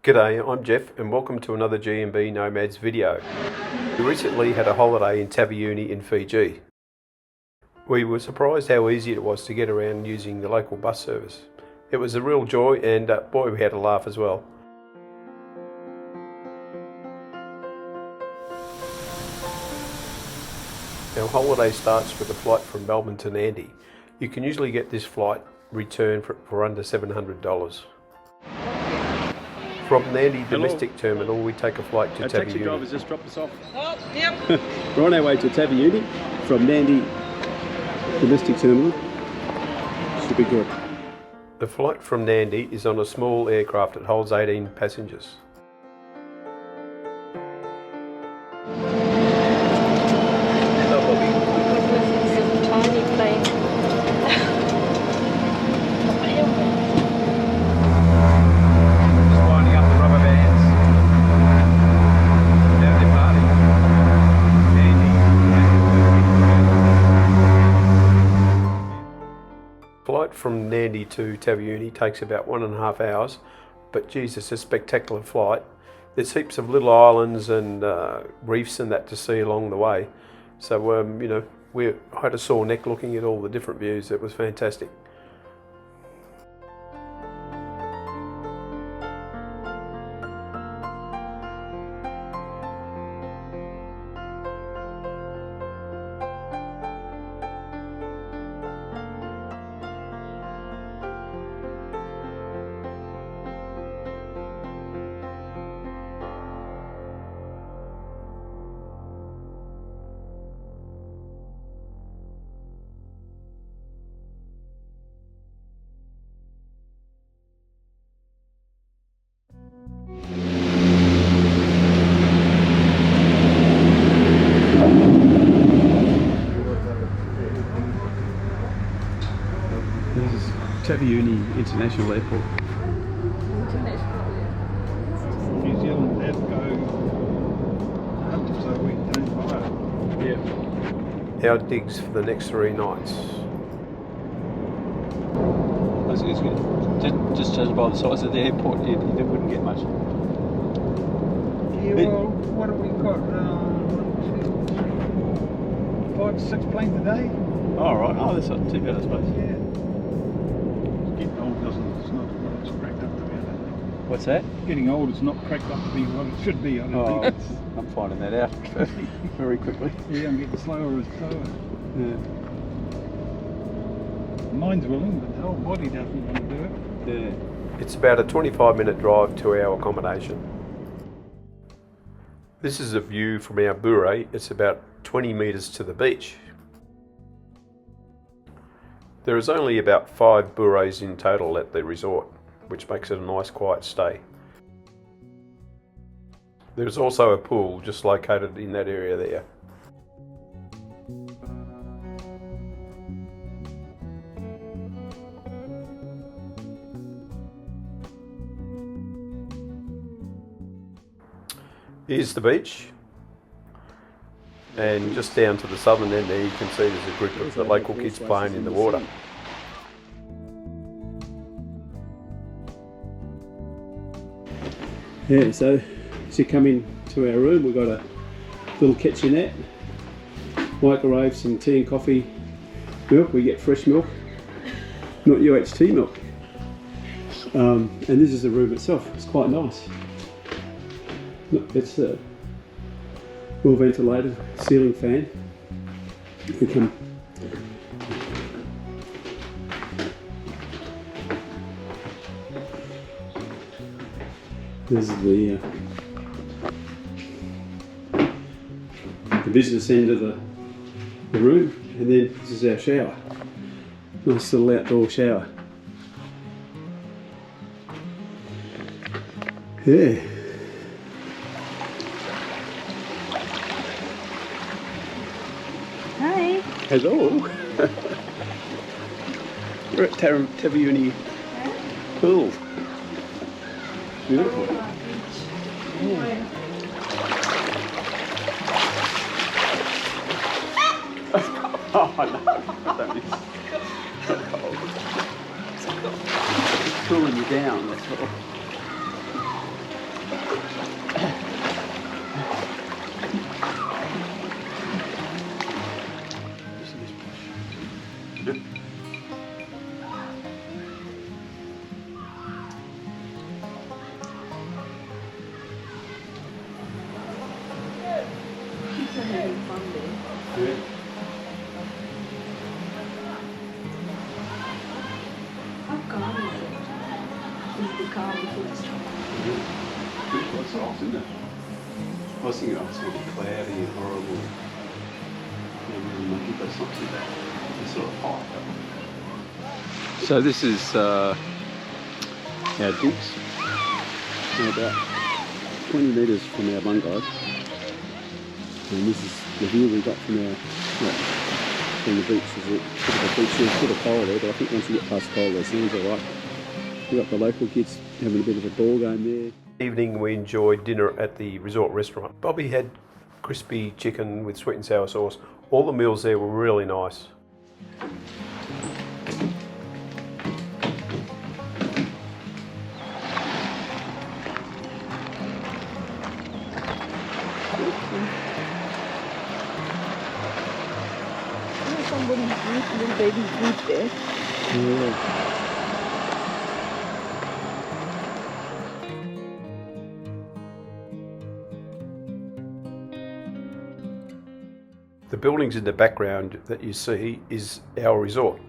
G'day, I'm Jeff and welcome to another G&B Nomads video. We recently had a holiday in Taveuni in Fiji. We were surprised how easy it was to get around using the local bus service. It was a real joy and boy, we had a laugh as well. Our holiday starts with a flight from Melbourne to Nadi. You can usually get this flight return for under $700. From Nadi domestic terminal, we take a flight to Taveuni. Taxi drivers just dropped us off. Oh, yep. We're on our way to Taveuni from Nadi domestic terminal. Should be good. The flight from Nadi is on a small aircraft that holds 18 passengers. Tiny plane. Flight from Nadi to Taveuni takes about 1.5 hours, but geez, it's a spectacular flight. There's heaps of little islands and reefs and that to see along the way. So, you know, I had a sore neck looking at all the different views. It was fantastic. This is Taveuni International Airport. New Zealand had to go up so we don't fire. Yeah. Our digs for the next 3 nights. Just judged by the size of the airport, you wouldn't get much. Yeah, well, what have we got? 5 to 6 planes a day? Oh, right. Oh, that's not too bad, I suppose. Yeah. Getting old it's not what it's cracked up to be, I don't think. What's that? Getting old, it's not cracked up to be what it should be, I don't think. I'm finding that out very quickly. Yeah, I'm getting slower and slower. Yeah. Mind's willing, but the whole body doesn't want to do it. Yeah. It's about a 25-minute drive to our accommodation. This is a view from our bure. It's about 20 metres to the beach. There is only about 5 bures in total at the resort, which makes it a nice quiet stay. There is also a pool just located in that area there. Here's the beach, and just down to the southern end there you can see there's a group of the local kids playing in the water. Yeah, so as you come in to our room, we've got a little kitchenette, microwave, some tea and coffee, milk. We get fresh milk, not UHT milk. And this is the room itself. It's quite nice. It's a well ventilated ceiling fan. We can This is the business end of the room, and then this is our shower. Nice little outdoor shower. Yeah. Hi. Hello. We're at Taveuni pool. Beautiful. Oh no, don't be it's cooling you down, that's all. having fun there. Yeah. How calm is it? Is the calm before the storm? It's quite soft, isn't it? I was thinking, oh, it's going to be cloudy and horrible. But it's not too bad. It's sort of hot. So this is our digs. We're about 20 metres from our bungalow. And this is the view we got from from the beach. There's a bit of a beach, there's a bit of coral there, but I think once you get past coral, there's things alright. We've got the local kids having a bit of a ball game there. Evening we enjoyed dinner at the resort restaurant. Bobby had crispy chicken with sweet and sour sauce. All the meals there were really nice. Somebody's little baby's boot there. Yeah. The buildings in the background that you see is our resort,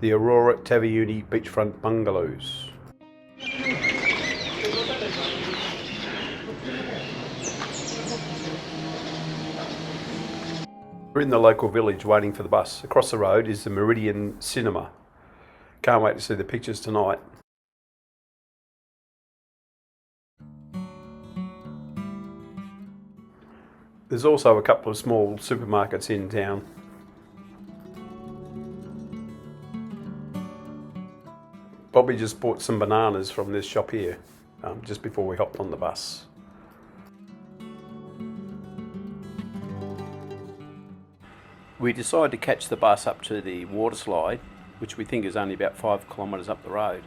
the Aroha Taveuni beachfront bungalows. We're in the local village waiting for the bus. Across the road is the Meridan cinema. Can't wait to see the pictures tonight. There's also a couple of small supermarkets in town. Bobby just bought some bananas from this shop here, just before we hopped on the bus. We decided to catch the bus up to the water slide, which we think is only about 5 kilometres up the road.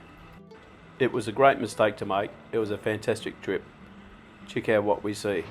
It was a great mistake to make. It was a fantastic trip. Check out what we see.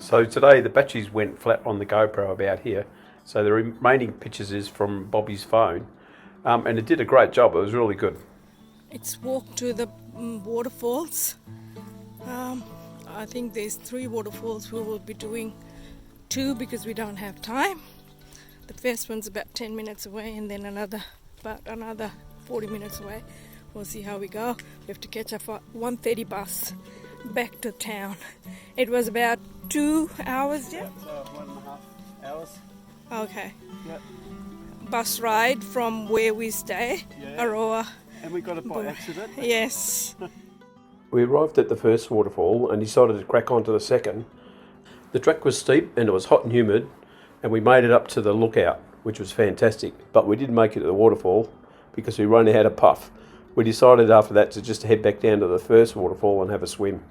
So today the batteries went flat on the GoPro about here, so the remaining pictures is from Bobby's phone, and it did a great job. It was really good. It's walk to the waterfalls. I think there's 3 waterfalls. We will be doing 2 because we don't have time. The first one's about 10 minutes away, and then about another 40 minutes away. We'll see how we go. We have to catch a 1:30 bus back to town. It was about 2 hours, yeah? That's 1.5 hours. Okay. Yep. Bus ride from where we stay, Yeah. Aroha. And we got it by accident. Yes. We arrived at the first waterfall and decided to crack on to the second. The track was steep and it was hot and humid, and we made it up to the lookout, which was fantastic, but we didn't make it to the waterfall because we only had a puff. We decided after that to just head back down to the first waterfall and have a swim.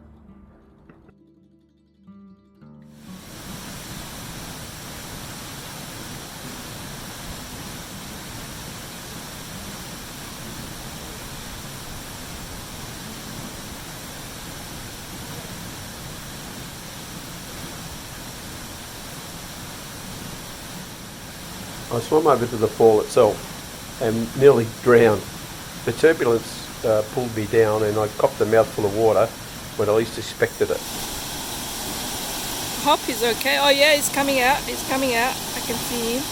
I swam over to the fall itself and nearly drowned. The turbulence pulled me down and I copped a mouthful of water when I least expected it. Hop is okay. Oh yeah, he's coming out. He's coming out. I can see him.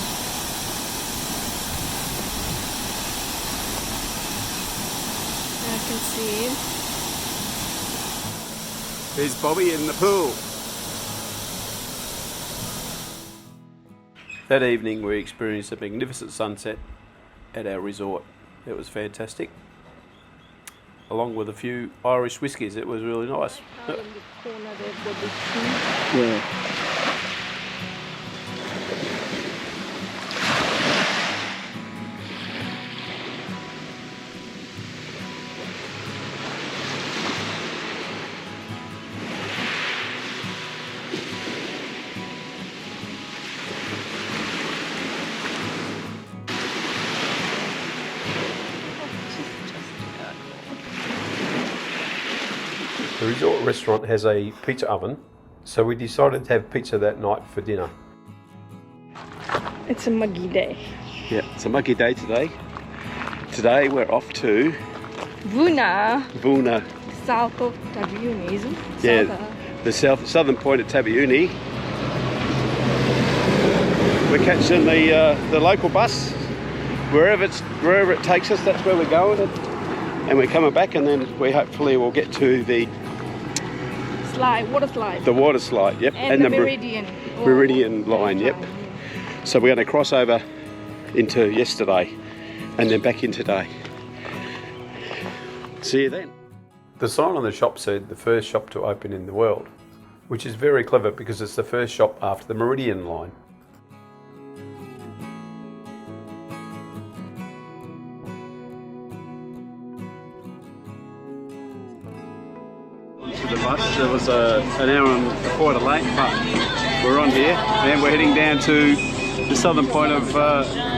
I can see him. There's Bobby in the pool. That evening we experienced a magnificent sunset at our resort. It was fantastic. Along with a few Irish whiskies, it was really nice. Yeah. The resort restaurant has a pizza oven, so we decided to have pizza that night for dinner. It's a muggy day. Yeah, it's a muggy day today. Today we're off to Vuna, south of Taveuni. the southern point of Taveuni. We're catching the local bus. Wherever it takes us, that's where we're going. And we're coming back, and then we hopefully will get to the water slide. The water slide, yep. And the Meridan. Meridian line, yep. So we're going to cross over into yesterday and then back in today. See you then. The sign on the shop said the first shop to open in the world, which is very clever because it's the first shop after the Meridian line. To the bus, there was an hour and a quarter late, but we're on here and we're heading down to the southern point of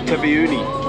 Taveuni.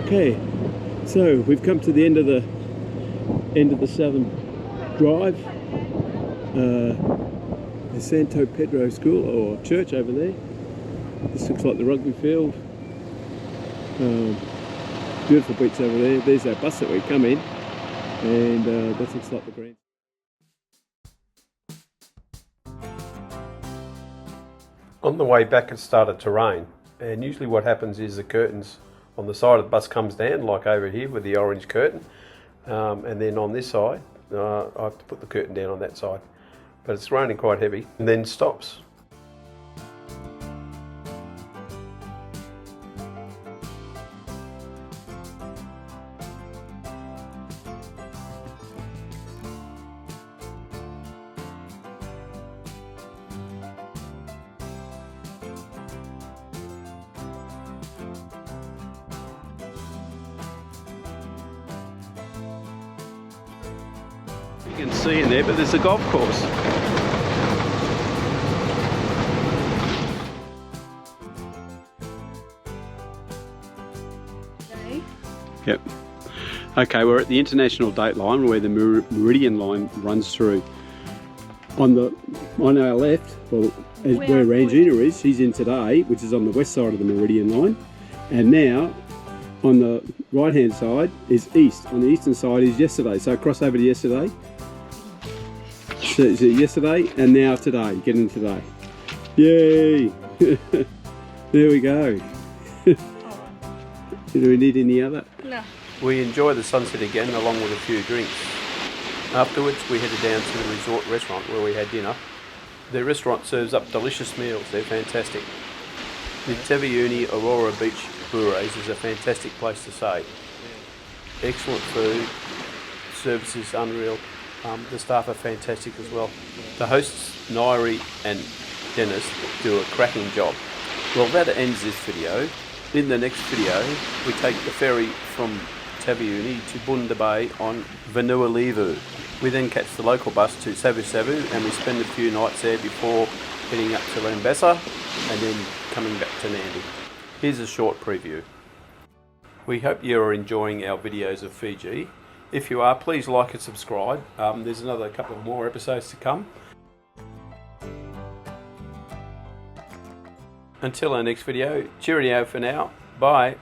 Okay, so we've come to the end of the southern drive. The Santo Pedro School or church over there. This looks like the rugby field. Beautiful beach over there. There's our bus that we come in, and that looks like the grand. On the way back it started to rain, and usually what happens is the curtains on the side of the bus comes down, like over here with the orange curtain, and then on this side I have to put the curtain down on that side, but it's raining quite heavy and then stops. You can see in there, but there's a golf course. Okay. Yep. Okay, we're at the international date line where the Meridian line runs through. On our left, well, where Rangina is, she's in today, which is on the west side of the Meridian line. And now, on the right hand side is east. On the eastern side is yesterday. So cross over to yesterday. So yesterday and now today. Get in today. Yay! There we go. Do we need any other? No. We enjoy the sunset again along with a few drinks. Afterwards we headed down to the resort restaurant where we had dinner. The restaurant serves up delicious meals, they're fantastic. The Taveuni Aroha Beach Bures is a fantastic place to stay. Excellent food, service is unreal, the staff are fantastic as well. The hosts, Nadi and Dennis, do a cracking job. Well, that ends this video. In the next video, we take the ferry from Taveuni to Bunda Bay on Vuna. We then catch the local bus to Savusavu and we spend a few nights there before heading up to Lambasa and then coming back to Nadi. Here's a short preview. We hope you are enjoying our videos of Fiji. If you are, please like and subscribe. There's another couple of more episodes to come. Until our next video, cheerio for now. Bye.